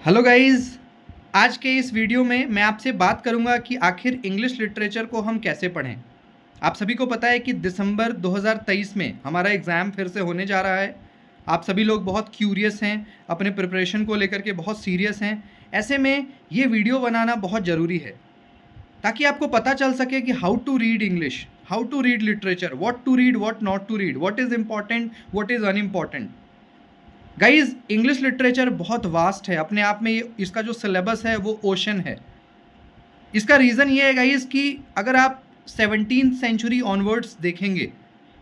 Hello guys. आज के इस वीडियो में मैं आपसे बात करूंगा कि आखिर इंग्लिश लिटरेचर को हम कैसे पढ़ें। आप सभी को पता है कि दिसंबर 2023 में हमारा एग्ज़ाम फिर से होने जा रहा है। आप सभी लोग बहुत क्यूरियस हैं, अपने प्रिपरेशन को लेकर के बहुत सीरियस हैं। ऐसे में ये वीडियो बनाना बहुत ज़रूरी है ताकि आपको पता चल सके कि how to read English, how to read literature, what to read, what not to read, what is important, what is unimportant. Guys, English literature बहुत वास्ट है अपने आप में। इसका जो सिलेबस है वो ओशन है। इसका रीज़न ये है गाइज कि अगर आप 17th सेंचुरी ऑनवर्ड्स देखेंगे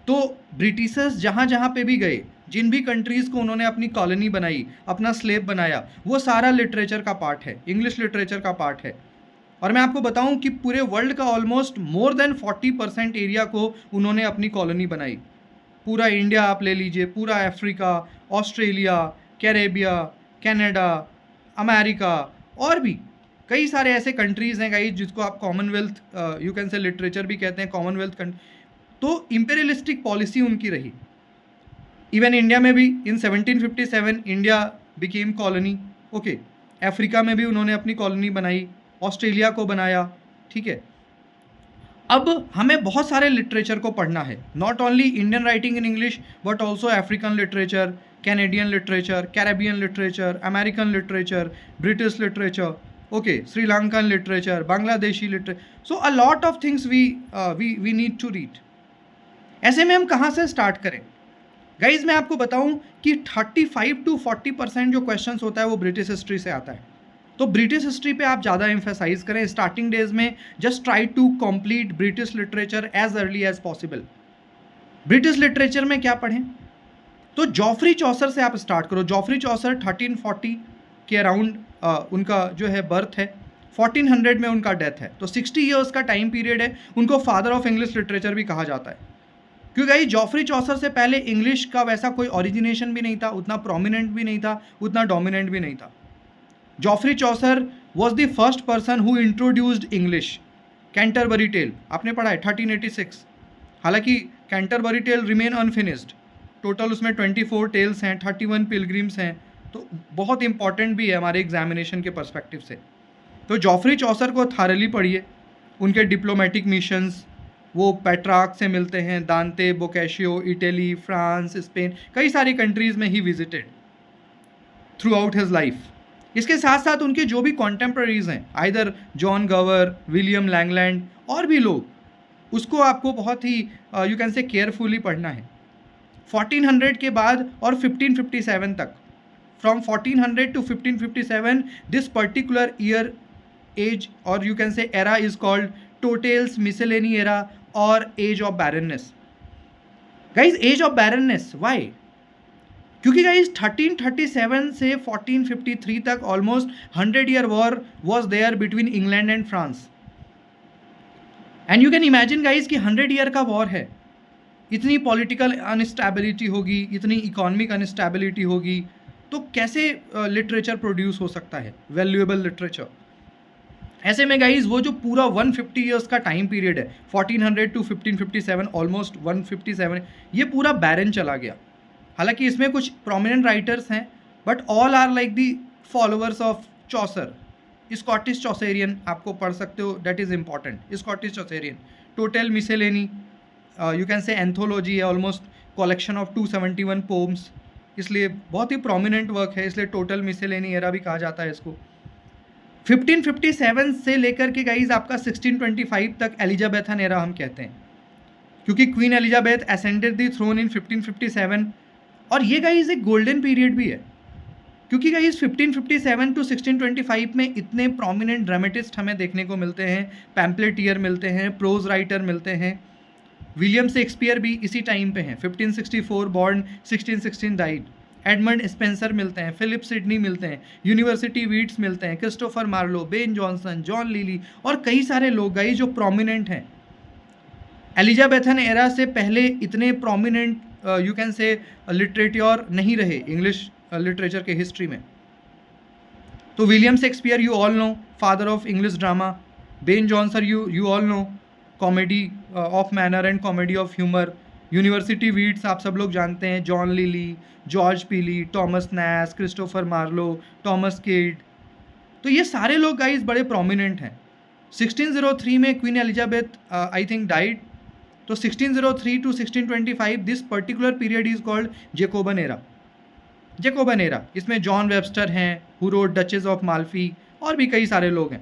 तो ब्रिटिशर्स जहाँ जहाँ पे भी गए, जिन भी कंट्रीज़ को उन्होंने अपनी कॉलोनी बनाई, अपना स्लेब बनाया, वो सारा लिटरेचर का पार्ट है, इंग्लिश लिटरेचर का पार्ट है। और मैं आपको बताऊं कि पूरे वर्ल्ड का ऑलमोस्ट मोर देन 40% एरिया को उन्होंने अपनी कॉलोनी बनाई। पूरा इंडिया आप ले लीजिए, पूरा अफ्रीका, ऑस्ट्रेलिया, कैरेबिया, कनाडा, अमेरिका और भी कई सारे ऐसे कंट्रीज़ हैं गाइस जिसको आप Commonwealth you can say literature भी कहते हैं, कॉमनवेल्थ तो इंपेरियलिस्टिक पॉलिसी उनकी रही। इवन इंडिया में भी इन 1757 India became colony. Okay, Africa में भी उन्होंने अपनी कॉलोनी बनाई, ऑस्ट्रेलिया को बनाया। ठीक है, अब हमें बहुत सारे लिटरेचर को पढ़ना है, not only Indian writing in English but also African literature, Canadian literature, Caribbean literature, American literature, British literature, okay, Sri Lankan literature, Bangladeshi literature. So a lot of things we need to read. ऐसे में हम कहाँ से start करें? Guys, मैं आपको बताऊं कि 35 to 40% जो क्वेश्चंस होता है वो ब्रिटिश हिस्ट्री से आता है। तो ब्रिटिश हिस्ट्री पे आप ज़्यादा एम्फेसाइज करें स्टार्टिंग डेज में। Just try to complete British literature as early as possible. British literature में क्या पढ़ें? तो जॉफ्री चौसर से आप स्टार्ट करो। जॉफ्री चौसर 1340 के अराउंड उनका जो है बर्थ है, 1400 में उनका डेथ है। तो 60 ईयर्स का टाइम पीरियड है। उनको फादर ऑफ इंग्लिश लिटरेचर भी कहा जाता है, क्योंकि भाई जॉफ्री चौसर से पहले इंग्लिश का वैसा कोई ओरिजिनेशन भी नहीं था, उतना प्रोमिनेंट भी नहीं था, उतना डोमिनेंट भी नहीं था। Geoffrey Chaucer was the first person who introduced English. Canterbury tale आपने पढ़ा है 1386। हालांकि Canterbury tale remain unfinished. Total उसमें 24 टेल्स हैं, 31 पिलग्रिम्स हैं, तो बहुत इंपॉर्टेंट भी है हमारे एग्जामिनेशन के पर्सपेक्टिव से। तो जॉफ्री चौसर को थारली पढ़िए। उनके डिप्लोमेटिक मिशंस, वो पेट्रार्क से मिलते हैं, दांते, बोकेशियो, इटली, फ्रांस, स्पेन, कई सारी कंट्रीज़ में ही visited throughout his life. इसके साथ साथ उनके जो भी कॉन्टेम्प्रेरीज हैं, either John Gower, William Langland और भी लोग, उसको आपको बहुत ही यू कैन से केयरफुली पढ़ना है। 1400 के बाद और 1557 तक, from 1400 to 1557 this particular year age और you can say era is called Tottel's Miscellany era और age of barrenness. Guys, age of barrenness why? क्योंकि गाइज 1337 से 1453 तक almost 100 year war was there between England and France. And you can imagine guys कि 100 year का war है, इतनी political instability होगी, इतनी इकोनॉमिक अनस्टेबिलिटी होगी, तो कैसे लिटरेचर प्रोड्यूस हो सकता है, वैल्यूएबल लिटरेचर? ऐसे में गाइज वो जो पूरा 150 ईयर्स का टाइम पीरियड है, 1400 to 1557, ऑलमोस्ट 157, ये पूरा बैरन चला गया। हालांकि इसमें कुछ प्रोमिनेंट राइटर्स हैं but all are like the followers of Chaucer. Scottish Chaucerian आपको पढ़ सकते हो, date is important. Scottish Chaucerian, Tottel Miscellany you can say anthology है, ऑलमोस्ट कलेक्शन ऑफ 271 पोम्स, इसलिए बहुत ही प्रोमिनेंट वर्क है, इसलिए टोटल मिसेलेनी एरा भी कहा जाता है इसको। 1557 से लेकर के गाइज आपका 1625 तक एलिजाबेथन एरा हम कहते हैं, क्योंकि Queen Elizabeth ascended the throne in 1557। और ये गाइज एक गोल्डन पीरियड भी है, क्योंकि गाइज 1557 to 1625 में इतने प्रोमिनेंट ड्रामेटिस्ट हमें देखने को मिलते हैं, पैम्पलेटियर मिलते हैं, प्रोज राइटर मिलते हैं। विलियम शेक्सपियर भी इसी टाइम पे हैं, 1564 बॉर्न, 1616 डाइड। एडमंड स्पेंसर मिलते हैं, फिलिप सिडनी मिलते हैं, यूनिवर्सिटी वीट्स मिलते हैं, Christopher Marlowe, Ben Jonson, John Lyly और कई सारे लोग गाइज जो प्रोमिनेंट हैं। एलिजाबेथन एरा से पहले इतने prominent you can say literature नहीं रहे इंग्लिश लिटरेचर के हिस्ट्री में। तो William Shakespeare you all know, father of English drama. Ben Jonson you all know, comedy of manner and comedy of humour. University wits आप सब लोग जानते हैं, John Lyly, George Peele, Thomas Nashe, Christopher Marlowe, Thomas Kyd, तो ये सारे लोग guys बड़े प्रोमिनेंट हैं। 1603 में Queen Elizabeth I think died, तो 1603 to 1625 this particular period is called Jacobean era. Jacobean era, इसमें जॉन वेबस्टर हैं, who wrote Duchess of Malfi, और भी कई सारे लोग हैं।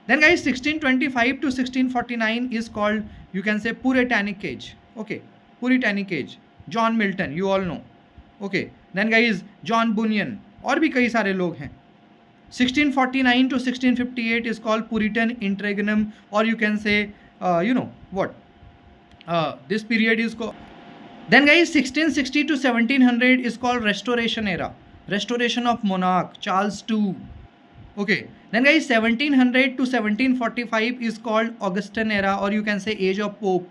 Then guys 1625 to 1649 is called, you can say, Puritanic age. Okay, Puritanic age, John Milton, you all know. Okay, then guys John Bunyan, और भी कई सारे लोग हैं। 1649 to 1658 is called Puritan interregnum, or you can say, you know what, this period is called. Then guys, 1660 to 1700 is called Restoration era, restoration of monarch Charles II. Okay, then guys, 1700 to 1745 is called Augustan era, or you can say age of Pope,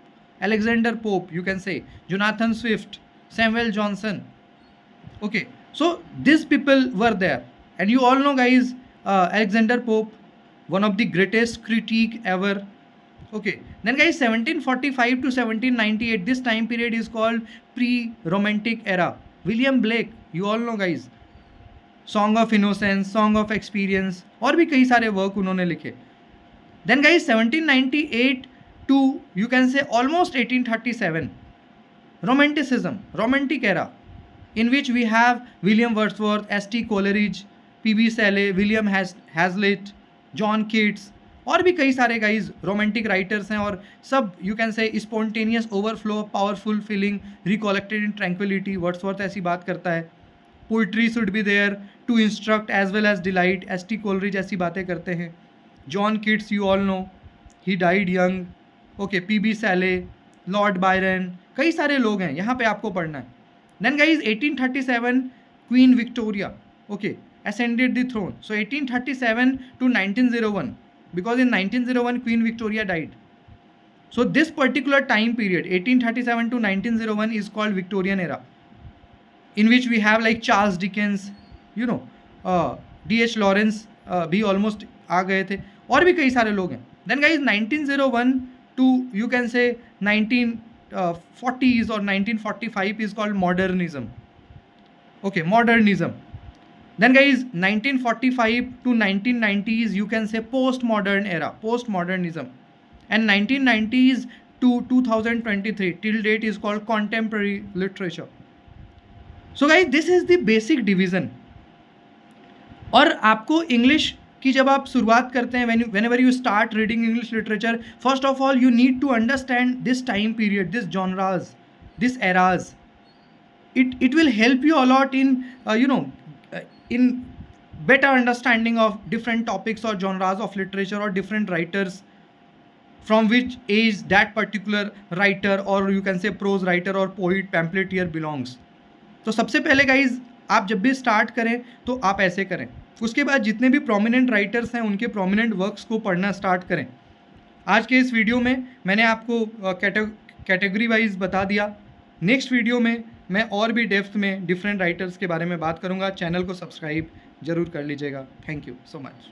Alexander Pope, you can say, Jonathan Swift, Samuel Johnson. Okay, so these people were there. And you all know guys, Alexander Pope, one of the greatest critique ever. Okay, then guys 1745 to 1798, this time period is called pre-romantic era. William Blake, you all know guys, Song of Innocence, Song of Experience, और भी कई सारे work उन्होंने लिखे. Then guys 1798 to you can say almost 1837, Romanticism, romantic era, in which we have William Wordsworth, S.T. Coleridge, P.B. Shelley, William Hazlitt, John Keats, और भी कई सारे गाइज रोमांटिक राइटर्स हैं, और सब you can say spontaneous overflow, powerful feeling, recollected in tranquillity, Wordsworth ऐसी बात करता है. Poetry should be there to instruct as well as delight, S T. Coleridge ऐसी बातें करते हैं. John Keats, you all know, he died young. Okay, P.B. Shelley, Lord Byron, कई सारे लोग हैं, यहाँ पे आपको पढ़ना है. Then guys 1837 Queen Victoria, okay, ascended the throne. So 1837 to 1901, because in 1901 Queen Victoria died. So this particular time period 1837 to 1901 is called Victorian era, in which we have like Charles Dickens, you know, D.H. Lawrence भी almost आ गए थे, और भी कई सारे लोग हैं. Then guys 1901 to you can say 1940s or 1945 is called modernism. Okay, modernism. Then guys 1945 to 1990s you can say postmodern era, postmodernism, and 1990s to 2023 till date is called contemporary literature. So guys this is the basic division. और आपको English की जब आप शुरुआत करते हैं, whenever you start reading English literature, first of all you need to understand this time period, this genres, this eras. It will help you a lot in you know, in better understanding of different topics or genres of literature or different writers, from which age that particular writer or you can say prose writer or poet, pamphleteer belongs. तो सबसे पहले guys आप जब भी start करें तो आप ऐसे करें. उसके बाद जितने भी प्रोमिनेंट राइटर्स हैं उनके प्रोमिनेंट वर्क्स को पढ़ना स्टार्ट करें. आज के इस वीडियो में मैंने आपको कैटेगरी वाइज बता दिया. नेक्स्ट वीडियो में मैं और भी डेप्थ में डिफरेंट राइटर्स के बारे में बात करूंगा. चैनल को सब्सक्राइब जरूर कर लीजिएगा. Thank you so much.